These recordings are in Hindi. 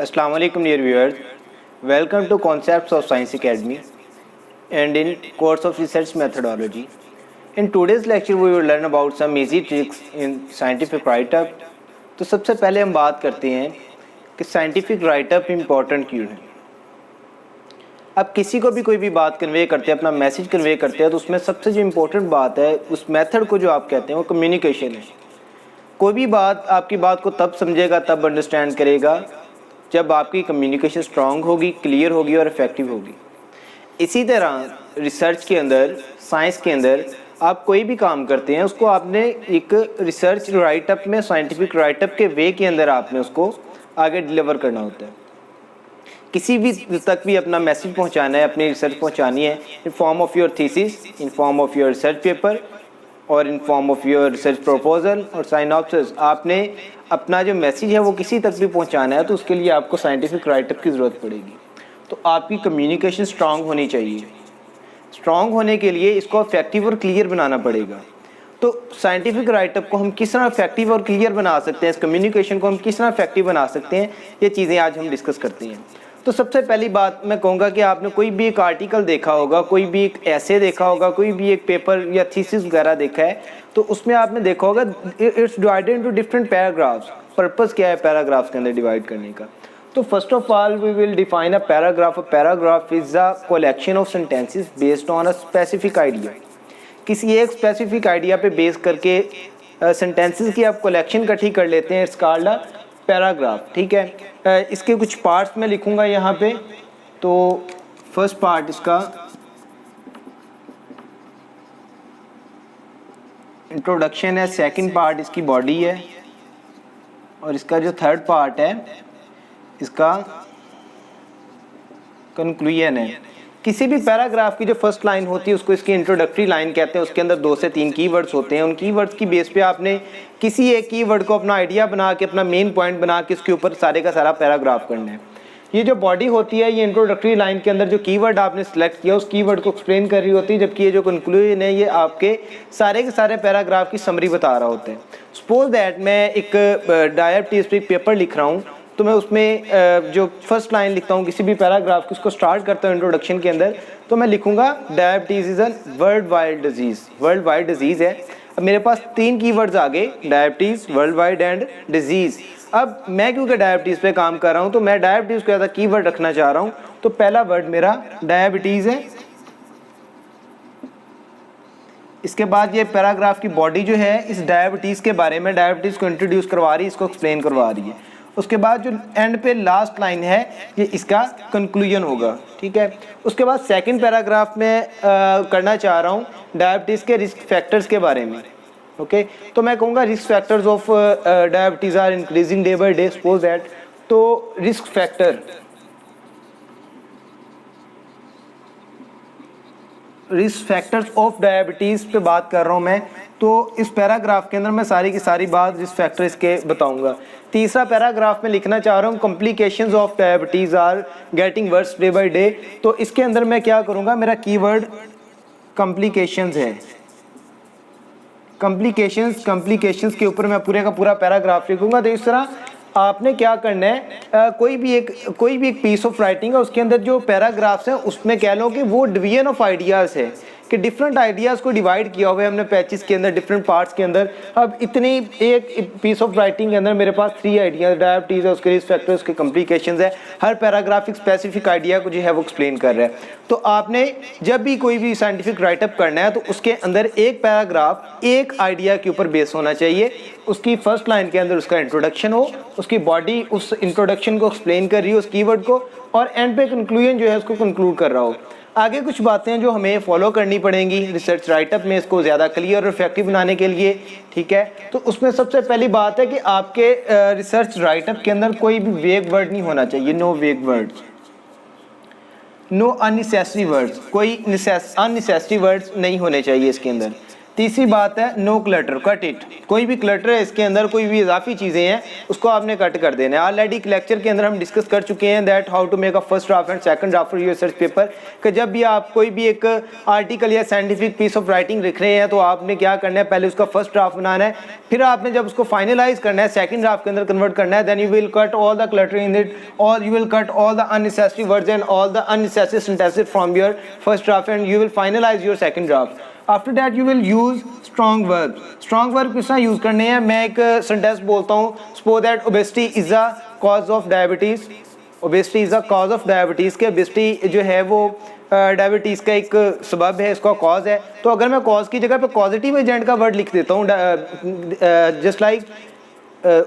Assalamu alaikum dear viewers. Welcome to Concepts of Science Academy and in course of research methodology. In today's lecture we will learn about some easy tricks in scientific write-up. तो सबसे पहले हम बात करते हैं कि साइंटिफिक राइटअप इम्पॉर्टेंट क्यों है। अब किसी को भी कोई भी बात कन्वे करते हैं, अपना मैसेज कन्वे करते हैं, तो उसमें सबसे जो इम्पोर्टेंट बात है, उस मेथड को जो आप कहते हैं वो कम्युनिकेशन है। कोई भी बात आपकी बात को तब समझेगा, तब अंडरस्टैंड करेगा जब आपकी कम्युनिकेशन स्ट्रांग होगी, क्लियर होगी और इफ़ेक्टिव होगी। इसी तरह रिसर्च के अंदर, साइंस के अंदर आप कोई भी काम करते हैं उसको आपने एक रिसर्च राइटअप में, साइंटिफिक राइटअप के वे के अंदर आपने उसको आगे डिलीवर करना होता है। किसी भी तक भी अपना मैसेज पहुंचाना है, अपनी रिसर्च पहुंचानी है in form of your thesis, in form of your research paper और in form of your research proposal और साइनॉप्सिस, आपने अपना जो मैसेज है वो किसी तक भी पहुंचाना है तो उसके लिए आपको साइंटिफिक राइटअप की ज़रूरत पड़ेगी। तो आपकी कम्युनिकेशन स्ट्रांग होनी चाहिए। स्ट्रांग होने के लिए इसको इफेक्टिव और क्लियर बनाना पड़ेगा। तो साइंटिफिक राइटअप को हम किस तरह इफेक्टिव और क्लियर बना सकते हैं, इस कम्युनिकेशन को हम किस तरह इफेक्टिव बना सकते हैं, ये चीज़ें आज हम डिस्कस करते हैं। तो सबसे पहली बात मैं कहूँगा कि आपने कोई भी एक आर्टिकल देखा होगा, कोई भी एक ऐसे देखा होगा, कोई भी एक पेपर या थीसिस वगैरह देखा है, तो उसमें आपने देखा होगा it's divided into different paragraphs. Purpose क्या है पैराग्राफ्स के अंदर डिवाइड करने का? तो first of all we will define a paragraph. A paragraph is a collection of sentences based on a specific idea. किसी एक स्पेसिफिक आइडिया पे बेस करके सेंटेंसेस की आप कलेक्शन इकट्ठी कर लेते हैं, इट्स कॉल्ड अ पैराग्राफ। ठीक है, इसके कुछ पार्ट्स मैं लिखूंगा यहाँ पे। तो फर्स्ट पार्ट इसका इंट्रोडक्शन है, सेकंड पार्ट इसकी बॉडी है और इसका जो थर्ड पार्ट है इसका कंक्लूजन है। किसी भी पैराग्राफ की जो फर्स्ट लाइन होती है उसको इसकी इंट्रोडक्टरी लाइन कहते हैं। उसके अंदर 2 से 3 कीवर्ड्स होते हैं। उन कीवर्ड्स की बेस पे आपने किसी एक कीवर्ड को अपना आइडिया बना के, अपना मेन पॉइंट बना के इसके ऊपर सारे का सारा पैराग्राफ करना है। ये जो बॉडी होती है, ये इंट्रोडक्टरी लाइन के अंदर जो कीवर्ड आपने सेलेक्ट किया उस कीवर्ड को एक्सप्लेन कर रही होती है, जबकि ये जो कंक्लूजन है ये आपके सारे के सारे पैराग्राफ की समरी बता रहा होता है। सपोज दैट मैं एक डायबिटीज पे पेपर लिख रहा हूँ, तो मैं उसमें जो फर्स्ट लाइन लिखता हूँ किसी भी पैराग्राफ की, उसको स्टार्ट करता हूँ इंट्रोडक्शन के अंदर, तो मैं लिखूंगा diabetes is a world wide disease. World wide disease है। अब मेरे पास 3 कीवर्ड्स आ गए, diabetes, world wide and disease. अब मैं क्योंकि डायबिटीज़ पे काम कर रहा हूँ तो मैं डायबिटीज़ को एज अ कीवर्ड रखना चाह रहा हूँ, तो पहला वर्ड मेरा डायबिटीज़ है। इसके बाद ये पैराग्राफ की बॉडी जो है इस डायबिटीज़ के बारे में, डायबिटीज़ को इंट्रोड्यूस करवा रही है, इसको एक्सप्लेन करवा रही है। उसके बाद जो एंड पे लास्ट लाइन है ये इसका कंक्लूजन होगा। ठीक है, उसके बाद सेकंड पैराग्राफ में करना चाह रहा हूँ डायबिटीज़ के रिस्क फैक्टर्स के बारे में। ओके, तो मैं कहूँगा risk factors of diabetes are increasing day by day, suppose that. तो रिस्क फैक्टर्स ऑफ डायबिटीज़ पे बात कर रहा हूँ मैं। तो इस पैराग्राफ के अंदर मैं सारी की सारी बात रिस्क फैक्टर्स के बताऊंगा। तीसरा पैराग्राफ में लिखना चाह रहा हूँ complications of diabetes are getting worse day by day. तो इसके अंदर मैं क्या करूँगा, मेरा कीवर्ड कॉम्प्लिकेशंस है। कॉम्प्लिकेशंस के ऊपर मैं पूरे का पूरा पैराग्राफ लिखूंगा। तो इस तरह आपने क्या करना है, कोई भी एक पीस ऑफ राइटिंग है, उसके अंदर जो पैराग्राफ्स हैं उसमें कह लो कि वो डिवीजन ऑफ आइडियाज़ है, कि डिफरेंट आइडियाज़ को डिवाइड किया हुआ है हमने पैचेस के अंदर, डिफरेंट पार्ट्स के अंदर। अब इतनी एक पीस ऑफ राइटिंग के अंदर मेरे पास 3 आइडियाज़, डायबिटीज़ है, उसके रिस्क फैक्टर्स, उसके कॉम्प्लिकेशंस है। हर पैराग्राफिक स्पेसिफिक आइडिया को जो है वो एक्सप्लेन कर रहा है। तो आपने जब भी कोई भी साइंटिफिक राइटअप करना है तो उसके अंदर एक पैराग्राफ एक आइडिया के ऊपर बेस होना चाहिए। उसकी फर्स्ट लाइन के अंदर उसका इंट्रोडक्शन हो, उसकी बॉडी उस इंट्रोडक्शन को एक्सप्लेन कर रही हो, उस कीवर्ड को, और एंड पे कंक्लूजन जो है उसको कंक्लूड कर रहा हो। आगे कुछ बातें जो हमें फॉलो करनी पड़ेंगी रिसर्च राइटअप में, इसको ज़्यादा क्लियर और इफेक्टिव बनाने के लिए। ठीक है, तो उसमें सबसे पहली बात है कि आपके रिसर्च राइटअप के अंदर कोई भी वेग वर्ड नहीं होना चाहिए। नो वेग वर्ड्स, नो अननेसेसरी वर्ड्स, कोई अननेसेसरी वर्ड्स नहीं होने चाहिए इसके अंदर। तीसरी बात है नो क्लटर, कट इट। कोई भी क्लटर है इसके अंदर, कोई भी इजाफी चीज़ें हैं उसको आपने कट कर देना है। ऑलरेडी एक लेक्चर के अंदर हम डिस्कस कर चुके हैं that how to make a first draft and second draft for your research paper, कि जब भी आप कोई भी एक आर्टिकल या साइंटिफिक पीस ऑफ राइटिंग लिख रहे हैं तो आपने क्या करना है, पहले उसका फर्स्ट ड्राफ्ट बनाना है, फिर आपने जब उसको फाइनलाइज करना है सेकंड ड्राफ्ट के अंदर कन्वर्ट करना है, then you will cut all the clutter in it, और you will cut all the unnecessary words and all the unnecessary sentences from your first draft and you will finalise your second draft. After that you will use strong verb. Strong verb किस तरह यूज करने हैं, मैं एक सेंटेंस बोलता हूँ, suppose that obesity is a cause of diabetes. Obesity is a cause of diabetes के ओबेसिटी जो है वो डायबिटीज़ का एक सबब है, इसका कॉज है। तो अगर मैं कॉज की जगह पे पॉजिटिव एजेंट का वर्ड लिख देता हूँ, just like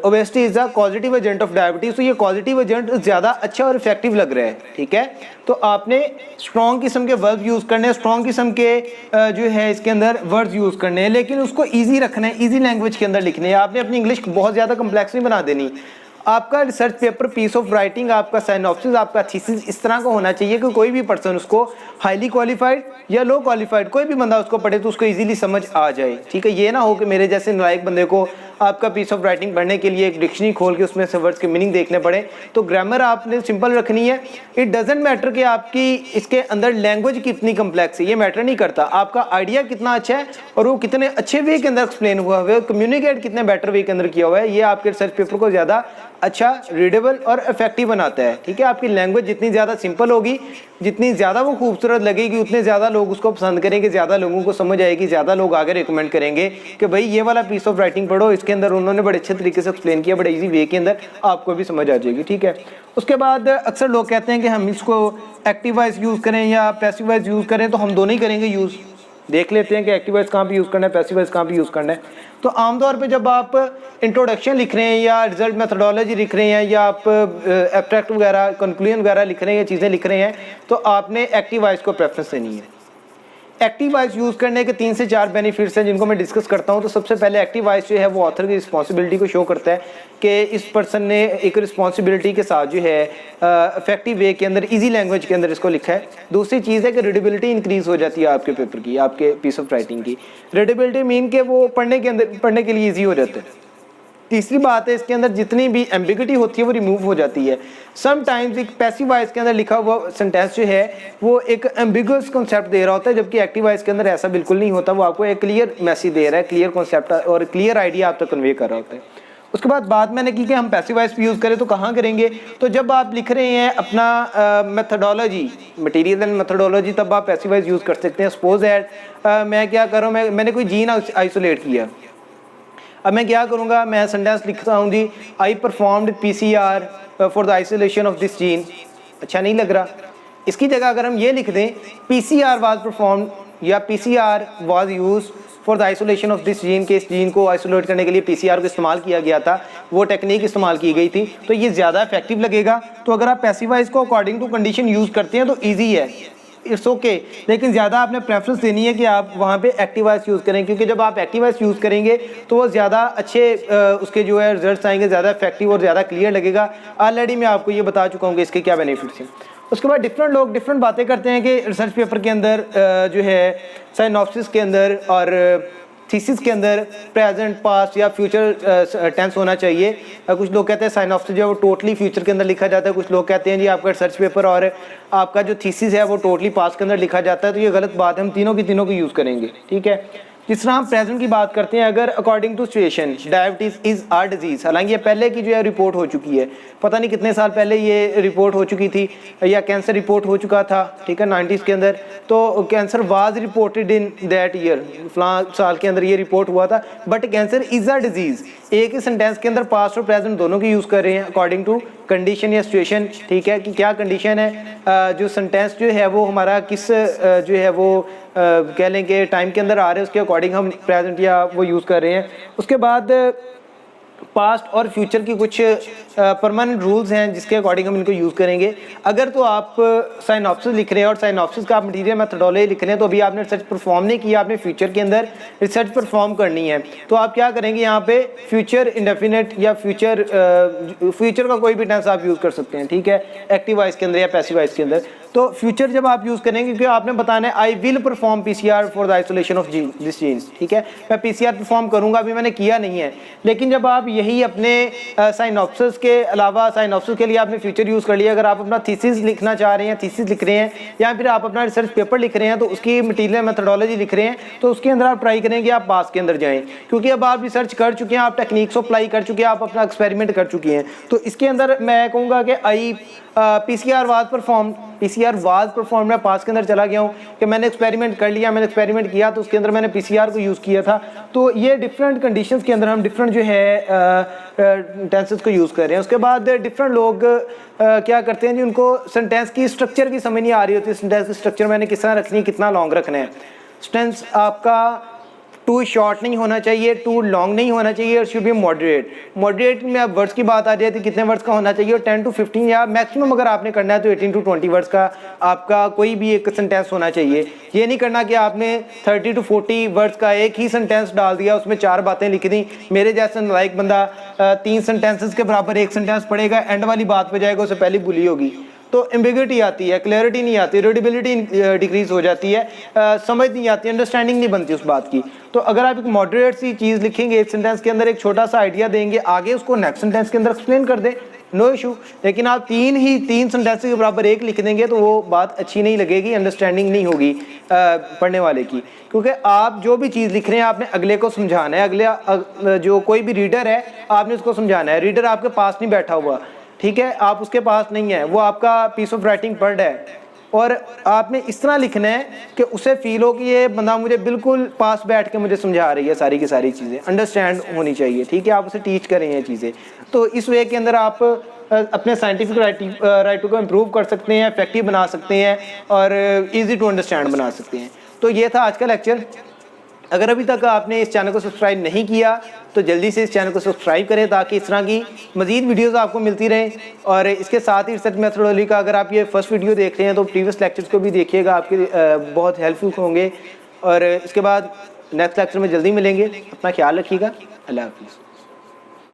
obesity is a positive agent of diabetes, तो ये पॉजिटिव एजेंट ज़्यादा अच्छा और इफेक्टिव लग रहा है, ठीक है। तो आपने स्ट्रॉन्ग किस्म के वर्ब यूज़ करने हैं, स्ट्रॉन्ग किस्म के जो है इसके अंदर वर्ड्स यूज़ करने हैं, लेकिन उसको ईजी रखना है, ईजी लैंग्वेज के अंदर लिखने हैं। आपने अपनी इंग्लिश बहुत ज़्यादा कम्प्लेक्स नहीं बना देनी। आपका research paper, piece of writing, आपका साइनॉप्सिस, आपका थीसिस इस तरह का होना चाहिए कि कोई भी पर्सन उसको हाईली क्वालिफाइड या लो क्वालिफाइड कोई भी बंदा उसको पढ़े तो उसको इजीली समझ आ जाए, ठीक है। ये ना हो कि मेरे जैसे नालायक बंदे को आपका पीस ऑफ राइटिंग पढ़ने के लिए एक डिक्शनरी खोल के उसमें से वर्ड्स के मीनिंग देखने पड़े। तो ग्रामर आपने सिंपल रखनी है। इट डजेंट मैटर कि आपकी इसके अंदर लैंग्वेज कितनी कम्प्लेक्स है, ये मैटर नहीं करता। आपका आइडिया कितना अच्छा है और वो कितने अच्छे वे के अंदर एक्सप्लेन हुआ है, कम्युनिकेट कितने बेटर वे के अंदर किया हुआ है, ये आपके रिसर्च पेपर को ज़्यादा अच्छा, रीडेबल और इफेक्टिव बनाता है, ठीक है। आपकी लैंग्वेज जितनी ज़्यादा सिंपल होगी, जितनी ज़्यादा वो खूबसूरत लगेगी, उतने ज़्यादा लोग उसको पसंद करेंगे, ज़्यादा लोगों को समझ आएगी, ज़्यादा लोग आगे रिकमेंड करेंगे कि भाई ये वाला पीस ऑफ राइटिंग पढ़ो, इसके अंदर उन्होंने बड़े अच्छे तरीके से एक्सप्लेन किया, बड़े इजी वे के अंदर, आपको भी समझ आ जाएगी, ठीक है। उसके बाद अक्सर लोग कहते हैं कि हम इसको एक्टिव वॉइस यूज़ करें या पैसिव वॉइस यूज़ करें, तो हम दोनों ही करेंगे यूज़। देख लेते हैं कि एक्टिव वॉइस कहाँ पे यूज़ करना है, पैसिव वॉइस कहाँ पे यूज़ करना है। तो आमतौर पे जब आप इंट्रोडक्शन लिख रहे हैं या रिजल्ट मेथोडोलॉजी लिख रहे हैं या आप एब्स्ट्रैक्ट वगैरह, कंक्लूजन वगैरह लिख रहे हैं या चीज़ें लिख रहे हैं, तो आपने एक्टिव वॉइस को प्रेफरेंस देनी है। एक्टिव वॉइस यूज़ करने के 3 से 4 बेनिफिट्स हैं जिनको मैं डिस्कस करता हूं। तो सबसे पहले एक्टिव वॉइस जो है वो ऑथर की रिस्पॉन्सिबिलिटी को शो करता है कि इस पर्सन ने एक रिस्पॉन्सिबिलिटी के साथ जो है इफेक्टिव वे के अंदर, इजी लैंग्वेज के अंदर इसको लिखा है। दूसरी चीज़ है कि रीडेबिलिटी इंक्रीज हो जाती है आपके पेपर की, आपके पीस ऑफ राइटिंग की। रीडेबिलिटी मीन के वो पढ़ने के लिए ईजी हो जाते हैं। तीसरी बात है, इसके अंदर जितनी भी एम्बिग्यूटी होती है वो रिमूव हो जाती है। समटाइम्स एक पैसिव वॉइस के अंदर लिखा हुआ सेंटेंस जो है वो एक एम्बिगुअस कॉन्सेप्ट दे रहा होता है, जबकि एक्टिव वॉइस के अंदर ऐसा बिल्कुल नहीं होता। वो आपको एक क्लियर मैसेज दे रहा है, क्लियर कॉन्सेप्ट और क्लियर आइडिया आप तक कन्वे कर रहा होता है। उसके बाद बात मैंने की कि हम पैसिव वॉइस यूज़ करें तो कहाँ करेंगे। तो जब आप लिख रहे हैं अपना मेथोडोलॉजी, मटेरियल एंड मेथोडोलॉजी, तब आप पैसिव वॉइस यूज़ कर सकते हैं। सपोज दैट मैं क्या कर रहा हूँ, मैंने कोई जीन आइसोलेट किया। अब मैं क्या करूँगा, मैं सेंटेंस लिखता हूँ जी, I performed PCR for the isolation of this gene. अच्छा नहीं लग रहा। इसकी जगह अगर हम ये लिख दें PCR वाज परफॉर्म्ड या PCR was use for the isolation of this gene, के इस जीन को आइसोलेट करने के लिए PCR को इस्तेमाल किया गया था, वो टेक्निक इस्तेमाल की गई थी, तो ये ज़्यादा इफेक्टिव लगेगा। तो अगर आप पैसिव वॉइस को अकॉर्डिंग टू कंडीशन यूज़ करते हैं तो ईजी है, इट्स ओके। लेकिन ज़्यादा आपने प्रेफरेंस देनी है कि आप वहाँ पे एक्टिव वॉइस यूज़ करें, क्योंकि जब आप एक्टिव वॉइस यूज़ करेंगे तो वो ज़्यादा अच्छे उसके जो है रिजल्ट्स आएंगे, ज़्यादा इफेक्टिव और ज़्यादा क्लियर लगेगा। ऑलरेडी मैं आपको ये बता चुका हूँ कि इसके क्या बेनिफिट्स हैं। उसके बाद डिफरेंट लोग डिफरेंट बातें करते हैं कि रिसर्च पेपर के अंदर जो है साइनॉप्सिस के अंदर और थीसिस के अंदर प्रेजेंट, पास्ट या फ्यूचर टेंस होना चाहिए। कुछ लोग कहते हैं साइनॉप्सिस जो है वो टोटली फ्यूचर के अंदर लिखा जाता है। कुछ लोग कहते हैं जी आपका रिसर्च पेपर और आपका जो थीसिस है वो टोटली पास्ट के अंदर लिखा जाता है। तो ये गलत बात है, हम तीनों को यूज़ करेंगे, ठीक है। जिस तरह हम प्रेजेंट की बात करते हैं, अगर according to situation diabetes is are disease, हालांकि ये पहले की जो है रिपोर्ट हो चुकी है, पता नहीं कितने साल पहले ये रिपोर्ट हो चुकी थी, या कैंसर रिपोर्ट हो चुका था, ठीक है, 90s के अंदर। तो cancer was reported in that year, फलां साल के अंदर ये रिपोर्ट हुआ था। But cancer is a disease, एक ही सेंटेंस के अंदर पास्ट और प्रेजेंट दोनों की यूज़ कर रहे हैं अकॉर्डिंग टू कंडीशन या सिचुएशन, ठीक है, कि क्या कंडीशन है, जो सेंटेंस जो है वो हमारा किस जो है वो कह लें कि टाइम के अंदर आ रहे हैं, उसके अकॉर्डिंग हम प्रेजेंट या वो यूज़ कर रहे हैं। उसके बाद पास्ट और फ्यूचर की कुछ परमानेंट रूल्स हैं जिसके अकॉर्डिंग हम इनको यूज़ करेंगे। अगर तो आप साइनॉप्सिस लिख रहे हैं और साइनॉप्सिस का आप मटीरियल मेथोडोलॉजी लिख रहे हैं, तो अभी आपने रिसर्च परफॉर्म नहीं किया, आपने फ्यूचर के अंदर रिसर्च परफॉर्म करनी है, तो आप क्या करेंगे, यहाँ पे फ्यूचर इंडेफिनेट या फ्यूचर का कोई भी टेंस आप यूज़ कर सकते हैं, ठीक है, एक्टिव वॉइस के अंदर या पैसिव वॉइस के अंदर। तो फ्यूचर जब आप यूज़ करेंगे, क्योंकि आपने बताना है I will perform PCR for the isolation of this genes, ठीक है, मैं पीसीआर परफॉर्म करूंगा, अभी मैंने किया नहीं है। लेकिन जब आप यही अपने साइनॉप्सिस के अलावा, साइनॉप्सिस के लिए आपने फ्यूचर यूज़ कर लिया, अगर आप अपना थीसिस लिखना चाह रहे हैं, थीसिस लिख रहे हैं, या फिर आप अपना रिसर्च पेपर लिख रहे हैं, तो उसकी मटीरियल मेथडोलॉजी लिख रहे हैं, तो उसके अंदर आप ट्राई करें कि आप पास के अंदर जाएँ, क्योंकि अब आप रिसर्च कर चुके हैं, आप टेक्निक्स अप्लाई कर चुके हैं, आप अपना एक्सपेरिमेंट कर चुके हैं। तो इसके अंदर मैं कहूँगा कि पीसीआर वाज परफॉर्म, मैं पास के अंदर चला गया हूँ कि मैंने एक्सपेरिमेंट कर लिया, मैंने एक्सपेरिमेंट किया तो उसके अंदर मैंने पीसीआर को यूज़ किया था। तो ये डिफरेंट कंडीशंस के अंदर हम डिफरेंट जो है टेंसेस को यूज़ कर रहे हैं। उसके बाद डिफरेंट लोग क्या करते हैं जी, उनको सेंटेंस की स्ट्रक्चर की समझ नहीं आ रही होती, सेंटेंस की स्ट्रक्चर मैंने किस तरह रखनी है, कितना लॉन्ग रखना है। सेंटेंस आपका टू शॉर्ट नहीं होना चाहिए, टू लॉन्ग नहीं होना चाहिए, और शुड बी मॉडरेट में अब वर्ड्स की बात आ जाती है, कितने वर्ड्स का होना चाहिए, और 10 to 15 या मैक्सिमम अगर आपने करना है तो 18 to 20 वर्ड्स का आपका कोई भी एक सेंटेंस होना चाहिए। ये नहीं करना कि आपने 30 to 40 वर्ड्स का एक ही सेंटेंस डाल दिया, उसमें 4 बातें लिख दी। मेरे जैसा नालायक बंदा 3 सेंटेंसेस के बराबर एक सेंटेंस पढ़ेगा, एंड वाली बात पे जाएगा, उससे पहले भूली होगी, तो एम्बिग्युइटी आती है, क्लैरिटी नहीं आती, रीडेबिलिटी डिक्रीज हो जाती है, समझ नहीं आती, अंडरस्टैंडिंग नहीं बनती उस बात की। तो अगर आप एक मॉडरेट सी चीज़ लिखेंगे, एक सेंटेंस के अंदर एक छोटा सा आइडिया देंगे, आगे उसको नेक्स्ट सेंटेंस के अंदर एक्सप्लेन कर दें, नो इशू। लेकिन आप तीन सेंटेंस के बराबर एक लिख देंगे तो वो बात अच्छी नहीं लगेगी, अंडरस्टैंडिंग नहीं होगी पढ़ने वाले की। क्योंकि आप जो भी चीज़ लिख रहे हैं आपने अगले को समझाना है, अगले जो कोई भी रीडर है आपने उसको समझाना है। रीडर आपके पास नहीं बैठा हुआ, ठीक है, आप उसके पास नहीं है, वो आपका पीस ऑफ राइटिंग पढ़ रहा है, और आपने इस तरह लिखना है कि उसे फील हो कि ये बंदा मुझे बिल्कुल पास बैठ के मुझे समझा रही है, सारी की सारी चीज़ें अंडरस्टैंड होनी चाहिए, ठीक है, आप उसे टीच करें ये चीज़ें। तो इस वे के अंदर आप अपने साइंटिफिक राइटिंग को इम्प्रूव कर सकते हैं, इफेक्टिव बना सकते हैं, और ईजी टू अंडरस्टैंड बना सकते हैं। तो ये था आज का लेक्चर। अगर अभी तक आपने इस चैनल को सब्सक्राइब नहीं किया तो जल्दी से इस चैनल को सब्सक्राइब करें, ताकि इस तरह की मज़ीद वीडियोस आपको मिलती रहें। और इसके साथ ही रिसर्च मेथोडोलॉजी का अगर आप ये फर्स्ट वीडियो देख रहे हैं तो प्रीवियस लेक्चर्स को भी देखिएगा, आपके बहुत हेल्पफुल होंगे। और इसके बाद नेक्स्ट लेक्चर में जल्दी मिलेंगे। अपना ख्याल रखिएगा। अल्लाह हाफिज़।